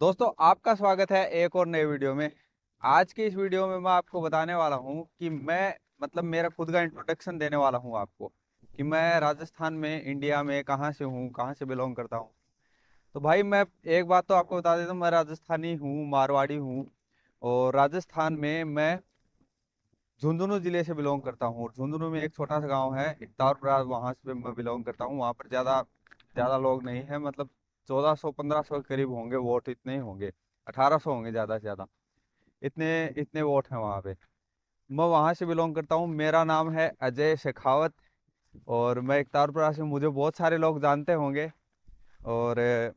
दोस्तों, आपका स्वागत है एक और नए वीडियो में। आज की इस वीडियो में मैं आपको बताने वाला हूं कि मैं मेरा खुद का इंट्रोडक्शन देने वाला हूं आपको कि मैं राजस्थान में इंडिया में कहां से हूं, कहां से बिलोंग करता हूं। तो भाई, मैं एक बात तो आपको बता देता हूं, मैं राजस्थानी हूं, मारवाड़ी हूं। और राजस्थान में मैं झुंझुनू जिले से बिलोंग करता हूँ। और झुंझुनू में एक छोटा सा गांव है इकतारपुरा, वहां से मैं बिलोंग करता हूँ। वहां पर ज्यादा ज्यादा लोग नहीं है, 1400 1500 के करीब होंगे वोट, इतने ही होंगे। 1800 होंगे ज्यादा से ज्यादा। इतने इतने वोट हैं वहां पे। मैं वहां से बिलोंग करता हूँ। मेरा नाम है अजय शेखावत। और मैं इकतारपुरा से, मुझे बहुत सारे लोग जानते होंगे। और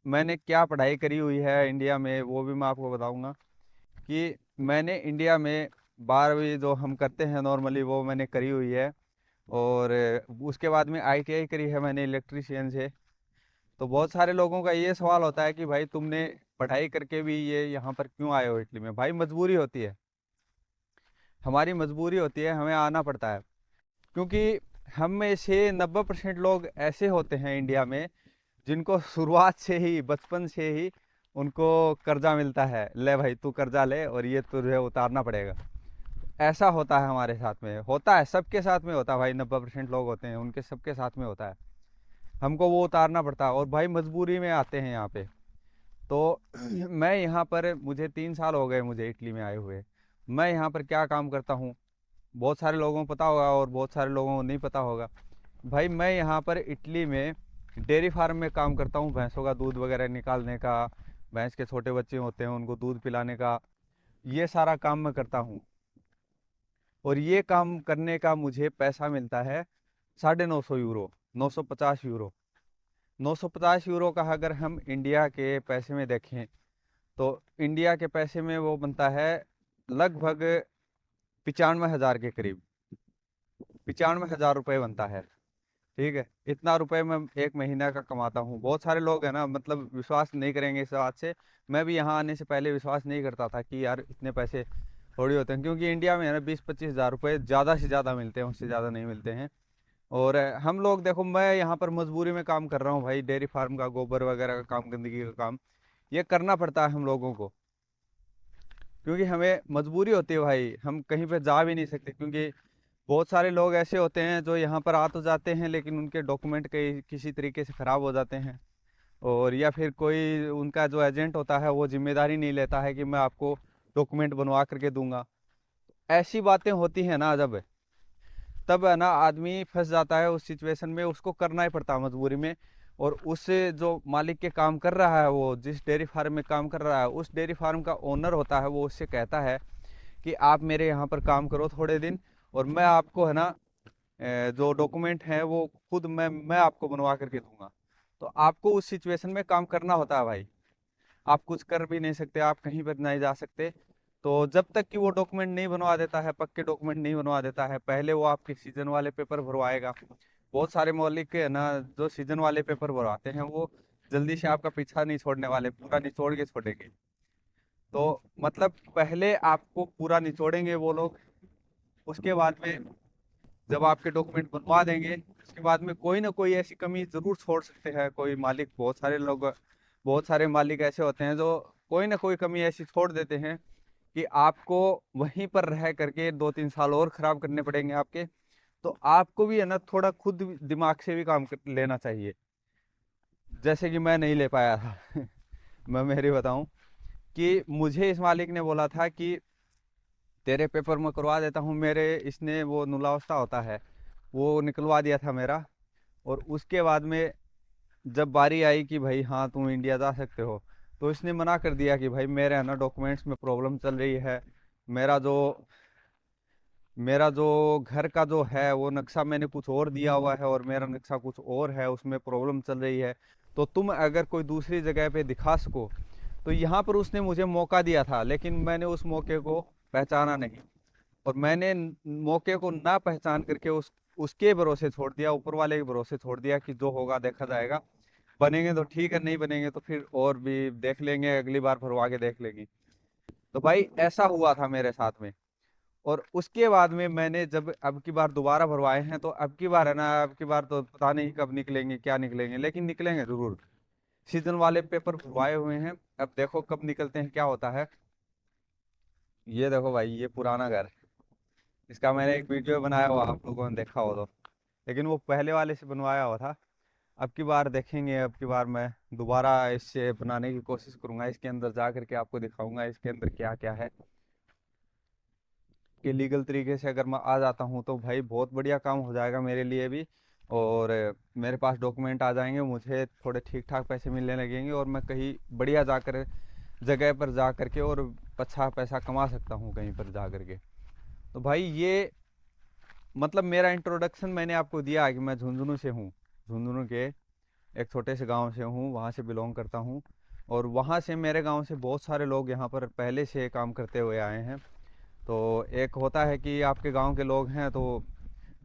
मैंने क्या पढ़ाई करी हुई है इंडिया में वो भी मैं आपको बताऊंगा। कि मैंने इंडिया में 12वीं जो हम करते हैं नॉर्मली, वो मैंने करी हुई है। और उसके बाद में आईटीआई करी है मैंने इलेक्ट्रीशियन से। तो बहुत सारे लोगों का ये सवाल होता है कि भाई, तुमने पढ़ाई करके भी ये यहाँ पर क्यों आए हो इटली में। भाई, मजबूरी होती है, हमारी मजबूरी होती है, हमें आना पड़ता है। क्योंकि हम में से 90% लोग ऐसे होते हैं इंडिया में जिनको शुरुआत से ही, बचपन से ही उनको कर्जा मिलता है, ले भाई तू कर्जा ले और ये तुझे उतारना पड़ेगा। ऐसा होता है, हमारे साथ में होता है, सबके साथ में होता है भाई। 90% लोग होते हैं, उनके सबके साथ में होता है। हमको वो उतारना पड़ता है और भाई मजबूरी में आते हैं यहाँ पे। तो मैं यहाँ पर, मुझे 3 साल हो गए मुझे इटली में आए हुए। मैं यहाँ पर क्या काम करता हूँ, बहुत सारे लोगों को पता होगा और बहुत सारे लोगों को नहीं पता होगा। भाई, मैं यहाँ पर इटली में डेयरी फार्म में काम करता हूँ, भैंसों का दूध वगैरह निकालने का। भैंस के छोटे बच्चे होते हैं, उनको दूध पिलाने का, ये सारा काम मैं करता हूँ। और ये काम करने का मुझे पैसा मिलता है 950 यूरो, 950 यूरो। 950 यूरो का अगर हम इंडिया के पैसे में देखें तो इंडिया के पैसे में वो बनता है लगभग 95,000 के करीब। 95,000 रुपये बनता है। ठीक है, इतना रुपए मैं एक महीना का कमाता हूँ। बहुत सारे लोग हैं ना, विश्वास नहीं करेंगे इस बात से। मैं भी यहाँ आने से पहले विश्वास नहीं करता था कि यार इतने पैसे थोड़ी होते हैं, क्योंकि इंडिया में है ना 20-25 हज़ार रुपये ज़्यादा से ज़्यादा मिलते हैं, उससे ज़्यादा नहीं मिलते हैं। और हम लोग देखो, मैं यहाँ पर मजबूरी में काम कर रहा हूँ भाई, डेयरी फार्म का, गोबर वगैरह का काम, गंदगी का काम, ये करना पड़ता है हम लोगों को। क्योंकि हमें मजबूरी होती है भाई, हम कहीं पे जा भी नहीं सकते। क्योंकि बहुत सारे लोग ऐसे होते हैं जो यहाँ पर आ तो जाते हैं, लेकिन उनके डॉक्यूमेंट कई किसी तरीके से ख़राब हो जाते हैं। और या फिर कोई उनका जो एजेंट होता है वो जिम्मेदारी नहीं लेता है कि मैं आपको डॉक्यूमेंट बनवा करके दूंगा। ऐसी बातें होती हैं ना, जब तब है ना आदमी फंस जाता है उस सिचुएशन में, उसको करना ही पड़ता है मजबूरी में। और उस जो मालिक के काम कर रहा है, वो जिस डेयरी फार्म में काम कर रहा है, उस डेयरी फार्म का ओनर होता है, वो उससे कहता है कि आप मेरे यहाँ पर काम करो थोड़े दिन, और मैं आपको है ना जो डॉक्यूमेंट है वो खुद मैं आपको बनवा करके दूंगा। तो आपको उस सिचुएशन में काम करना होता है भाई। आप कुछ कर भी नहीं सकते, आप कहीं पर नहीं जा सकते। तो जब तक कि वो डॉक्यूमेंट नहीं बनवा देता है, पक्के डॉक्यूमेंट नहीं बनवा देता है, पहले वो आपके सीजन वाले पेपर भरवाएगा। बहुत सारे मौलिक है ना, जो सीजन वाले पेपर भरवाते हैं, वो जल्दी से आपका पीछा नहीं छोड़ने वाले, पूरा निचोड़ के छोड़ेंगे। तो पहले आपको पूरा निचोड़ेंगे वो लोग। उसके बाद में जब आपके डॉक्यूमेंट बनवा देंगे, उसके बाद में कोई ना कोई ऐसी कमी जरूर छोड़ सकते हैं कोई मालिक। बहुत सारे लोग, बहुत सारे मालिक ऐसे होते हैं जो कोई ना कोई कमी ऐसी छोड़ देते हैं कि आपको वहीं पर रह करके 2-3 साल और खराब करने पड़ेंगे आपके। तो आपको भी है ना थोड़ा खुद दिमाग से भी लेना चाहिए, जैसे कि मैं नहीं ले पाया था। मैं मेरी बताऊं कि मुझे इस मालिक ने बोला था कि तेरे पेपर मैं करवा देता हूँ। मेरे इसने वो नुलावस्था होता है, वो निकलवा दिया था मेरा। और उसके बाद में जब बारी आई कि भाई हाँ तुम इंडिया जा सकते हो, तो इसने मना कर दिया कि भाई मेरे है ना डॉक्यूमेंट्स में प्रॉब्लम चल रही है। मेरा जो मेरा जो घर का जो है वो नक्शा मैंने कुछ और दिया हुआ है, और मेरा नक्शा कुछ और है, उसमें प्रॉब्लम चल रही है। तो तुम अगर कोई दूसरी जगह पे दिखा सको। तो यहाँ पर उसने मुझे मौका दिया था, लेकिन मैंने उस मौके को पहचाना नहीं। और मैंने मौके को ना पहचान करके उसके भरोसे छोड़ दिया, ऊपर वाले के भरोसे छोड़ दिया कि जो होगा देखा जाएगा। बनेंगे तो ठीक है, नहीं बनेंगे तो फिर और भी देख लेंगे, अगली बार भरवा के देख लेंगे। तो भाई ऐसा हुआ था मेरे साथ में। और उसके बाद में मैंने जब अब की बार दोबारा भरवाए हैं, तो अब की बार है ना, अब की बार तो पता नहीं कब निकलेंगे क्या निकलेंगे, लेकिन निकलेंगे जरूर। सीजन वाले पेपर भरवाए हुए हैं। अब देखो कब निकलते हैं, क्या होता है। ये देखो भाई, ये पुराना घर है। इसका मैंने एक वीडियो बनाया हुआ, आप लोगों ने देखा हो तो। लेकिन वो पहले वाले से बनवाया हुआ था। अब की बार देखेंगे, अब की बार मैं दोबारा इससे बनाने की कोशिश करूंगा। इसके अंदर जा करके आपको दिखाऊंगा इसके अंदर क्या क्या है। कि लीगल तरीके से अगर मैं आ जाता हूँ तो भाई बहुत बढ़िया काम हो जाएगा मेरे लिए भी। और मेरे पास डॉक्यूमेंट आ जाएंगे, मुझे थोड़े ठीक ठाक पैसे मिलने लगेंगे, और मैं कहीं बढ़िया जाकर जगह पर जा करके और अच्छा पैसा कमा सकता हूँ कहीं पर जा करके। तो भाई ये मतलब मेरा इंट्रोडक्शन मैंने आपको दिया कि मैं झुंझुनू से हूँ। झुंझुनू के एक छोटे से गांव से हूँ, वहाँ से बिलोंग करता हूँ। और वहाँ से मेरे गांव से बहुत सारे लोग यहाँ पर पहले से काम करते हुए आए हैं। तो एक होता है कि आपके गांव के लोग हैं तो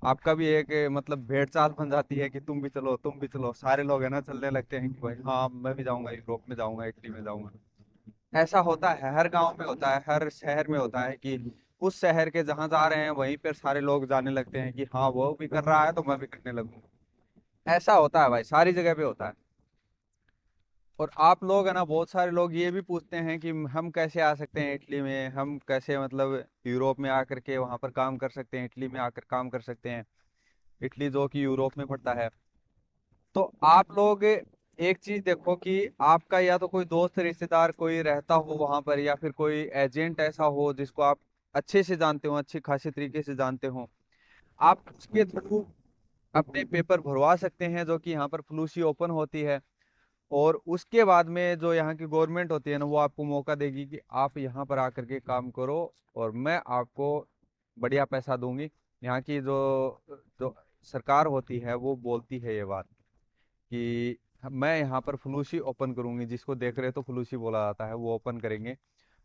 आपका भी एक मतलब भेड़ चाल बन जाती है कि तुम भी चलो, तुम भी चलो। सारे लोग है ना चलने लगते हैं कि भाई हाँ मैं भी जाऊंगा, यूरोप में जाऊंगा, इटली में जाऊंगा। ऐसा होता है, हर गांव में होता है, हर शहर में होता है कि उस शहर के जहाँ जा रहे हैं वहीं पर सारे लोग जाने लगते हैं कि हाँ वो भी कर रहा है तो मैं भी करने लगूंगा। ऐसा होता है भाई, सारी जगह पे होता है। और आप लोग है ना, बहुत सारे लोग ये भी पूछते हैं कि हम कैसे आ सकते हैं इटली में, हम कैसे मतलब यूरोप में आकर के वहां पर काम कर सकते हैं, इटली में आकर काम कर सकते हैं। इटली जो कि यूरोप में पड़ता है। तो आप लोग एक चीज देखो कि आपका या तो कोई दोस्त रिश्तेदार कोई रहता हो वहां पर, या फिर कोई एजेंट ऐसा हो जिसको आप अच्छे से जानते हो, अच्छी खासी तरीके से जानते हो। आप उसके थ्रू अपने पेपर भरवा सकते हैं, जो कि यहाँ पर फ्लूसी ओपन होती है। और उसके बाद में जो यहाँ की गवर्नमेंट होती है ना, वो आपको मौका देगी कि आप यहाँ पर आकर के काम करो, और मैं आपको बढ़िया पैसा दूंगी। यहाँ की जो जो सरकार होती है वो बोलती है ये बात कि मैं यहाँ पर फ्लूसी ओपन करूंगी, जिसको देख रहे हो तो फ्लूसी बोला जाता है, वो ओपन करेंगे।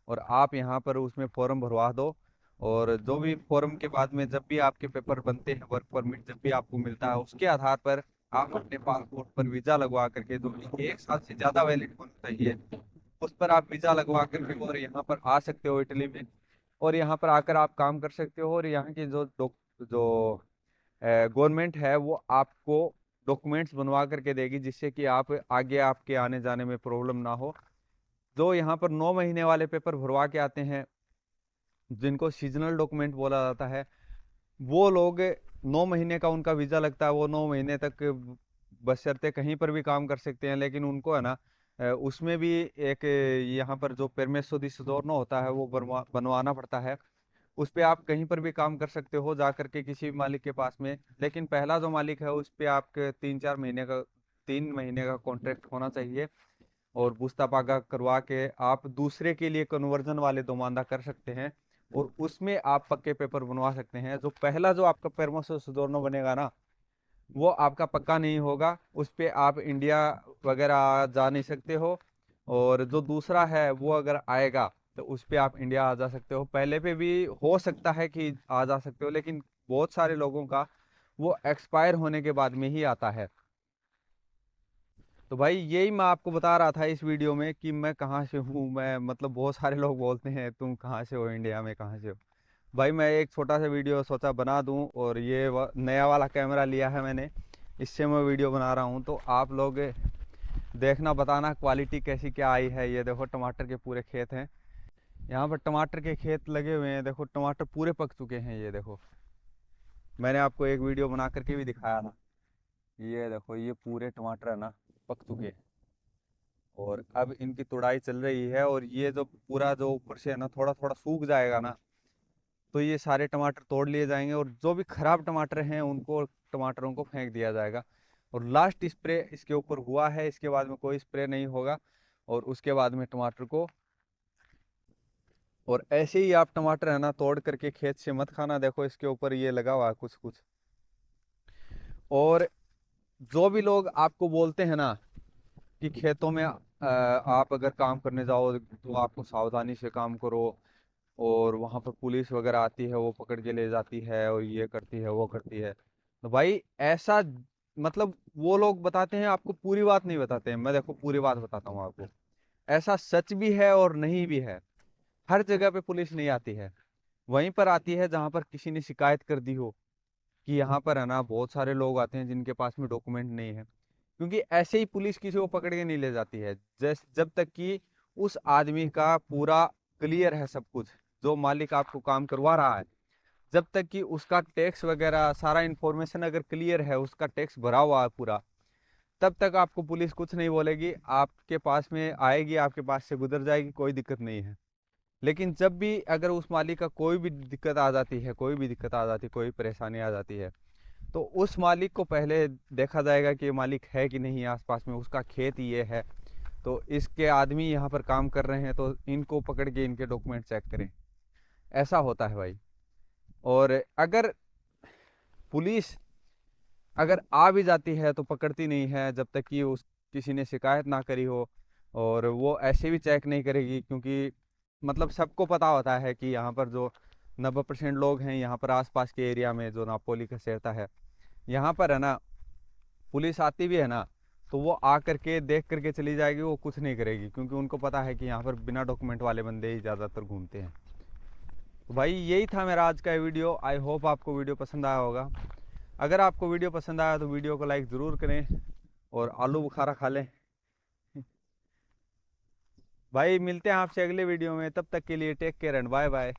और आप यहाँ पर उसमें फॉर्म भरवा दो। और जो भी फॉर्म के बाद में जब भी आपके पेपर बनते हैं, वर्क परमिट जब भी आपको मिलता है, उसके आधार पर आप अपने पासपोर्ट पर वीजा लगवा करके, जो कि 1 साल से ज्यादा वैलिड होना चाहिए, उस पर आप वीजा लगवा करके और यहाँ पर आ सकते हो इटली में। और यहाँ पर आकर आप काम कर सकते हो। और यहाँ की जो गवर्नमेंट है वो आपको डॉक्यूमेंट्स बनवा करके देगी, जिससे कि आप आगे आपके आने जाने में प्रॉब्लम ना हो। जो यहाँ पर 9 महीने वाले पेपर भरवा के आते हैं, जिनको सीजनल डॉक्यूमेंट बोला जाता है, वो लोग 9 महीने का उनका वीजा लगता है। वो 9 महीने तक बशर्ते कहीं पर भी काम कर सकते हैं। लेकिन उनको है ना उसमें भी एक यहाँ पर जो परमेसो दी सॉजोर्नो होता है वो बनवाना पड़ता है। उस पे आप कहीं पर भी काम कर सकते हो जा करके किसी भी मालिक के पास में। लेकिन पहला जो मालिक है उस पे आपके 3 महीने का कॉन्ट्रैक्ट होना चाहिए। और पुस्तापागा करवा के आप दूसरे के लिए कन्वर्जन वाले दोमांदा कर सकते हैं। और उसमें आप पक्के पेपर बनवा सकते हैं। जो पहला जो आपका परमो सुदोर्नो बनेगा ना, वो आपका पक्का नहीं होगा, उस पे आप इंडिया वगैरह जा नहीं सकते हो। और जो दूसरा है वो अगर आएगा तो उस पे आप इंडिया आ जा सकते हो। पहले पे भी हो सकता है कि आ जा सकते हो, लेकिन बहुत सारे लोगों का वो एक्सपायर होने के बाद में ही आता है। तो भाई यही मैं आपको बता रहा था इस वीडियो में कि मैं कहाँ से हूँ। मैं मतलब बहुत सारे लोग बोलते हैं तुम कहाँ से हो, इंडिया में कहाँ से हो। भाई मैं एक छोटा सा वीडियो सोचा बना दूँ, और ये नया वाला कैमरा लिया है मैंने, इससे मैं वीडियो बना रहा हूँ। तो आप लोग देखना, बताना क्वालिटी कैसी क्या आई है। ये देखो टमाटर के पूरे खेत हैं, यहाँ पर टमाटर के खेत लगे हुए हैं। देखो टमाटर पूरे पक चुके हैं, ये देखो। मैंने आपको एक वीडियो बना करके भी दिखाया था। ये देखो, ये पूरे टमाटर है ना पक चुके हैं। और अब इनकी तुड़ाई चल रही है। और ये जो पूरा जो ऊपर से है ना थोड़ा थोड़ा सूख जाएगा ना, तो ये सारे टमाटर तोड़ लिए जाएंगे। और जो भी खराब टमाटर हैं उनको, टमाटरों को फेंक दिया जाएगा। और लास्ट स्प्रे इसके ऊपर हुआ है, इसके बाद में कोई स्प्रे नहीं होगा। और उसके बाद में टमाटर को, और ऐसे ही आप टमाटर है ना तोड़ करके खेत से मत खाना। देखो इसके ऊपर ये लगा हुआ है कुछ कुछ। और जो भी लोग आपको बोलते हैं ना कि खेतों में आप अगर काम करने जाओ तो आपको सावधानी से काम करो, और वहां पर पुलिस वगैरह आती है, वो पकड़ के ले जाती है, और ये करती है वो करती है। तो भाई ऐसा मतलब वो लोग बताते हैं, आपको पूरी बात नहीं बताते हैं। मैं देखो पूरी बात बताता हूँ आपको। ऐसा सच भी है और नहीं भी है। हर जगह पे पुलिस नहीं आती है। वहीं पर आती है जहां पर किसी ने शिकायत कर दी हो कि यहाँ पर है ना बहुत सारे लोग आते हैं जिनके पास में डॉक्यूमेंट नहीं है। क्योंकि ऐसे ही पुलिस किसी को पकड़ के नहीं ले जाती है, जब तक कि उस आदमी का पूरा क्लियर है सब कुछ, जो मालिक आपको काम करवा रहा है, जब तक कि उसका टैक्स वगैरह सारा इन्फॉर्मेशन अगर क्लियर है, उसका टैक्स भरा हुआ है पूरा, तब तक आपको पुलिस कुछ नहीं बोलेगी, आपके पास में आएगी, आपके पास से गुजर जाएगी, कोई दिक्कत नहीं है। लेकिन जब भी अगर उस मालिक का कोई भी दिक्कत आ जाती है, कोई भी दिक्कत आ जाती है, कोई परेशानी आ जाती है, तो उस मालिक को पहले देखा जाएगा कि ये मालिक है कि नहीं आसपास में, उसका खेत ये है, तो इसके आदमी यहाँ पर काम कर रहे हैं, तो इनको पकड़ के इनके डॉक्यूमेंट चेक करें। ऐसा होता है भाई। और अगर पुलिस अगर आ भी जाती है तो पकड़ती नहीं है जब तक कि उस किसी ने शिकायत ना करी हो। और वो ऐसे भी चेक नहीं करेगी, क्योंकि मतलब सबको पता होता है कि यहाँ पर जो 90% लोग हैं यहाँ पर आसपास के एरिया में, जो नापोली का शहर है, यहाँ पर है ना, पुलिस आती भी है ना, तो वो आ करके देख करके चली जाएगी, वो कुछ नहीं करेगी, क्योंकि उनको पता है कि यहाँ पर बिना डॉक्यूमेंट वाले बंदे ही ज़्यादातर घूमते हैं। तो भाई यही था मेरा आज का वीडियो। आई होप आपको वीडियो पसंद आया होगा। अगर आपको वीडियो पसंद आया तो वीडियो को लाइक ज़रूर करें और आलू बुखारा खा लें। भाई मिलते हैं आपसे अगले वीडियो में, तब तक के लिए take care and bye bye.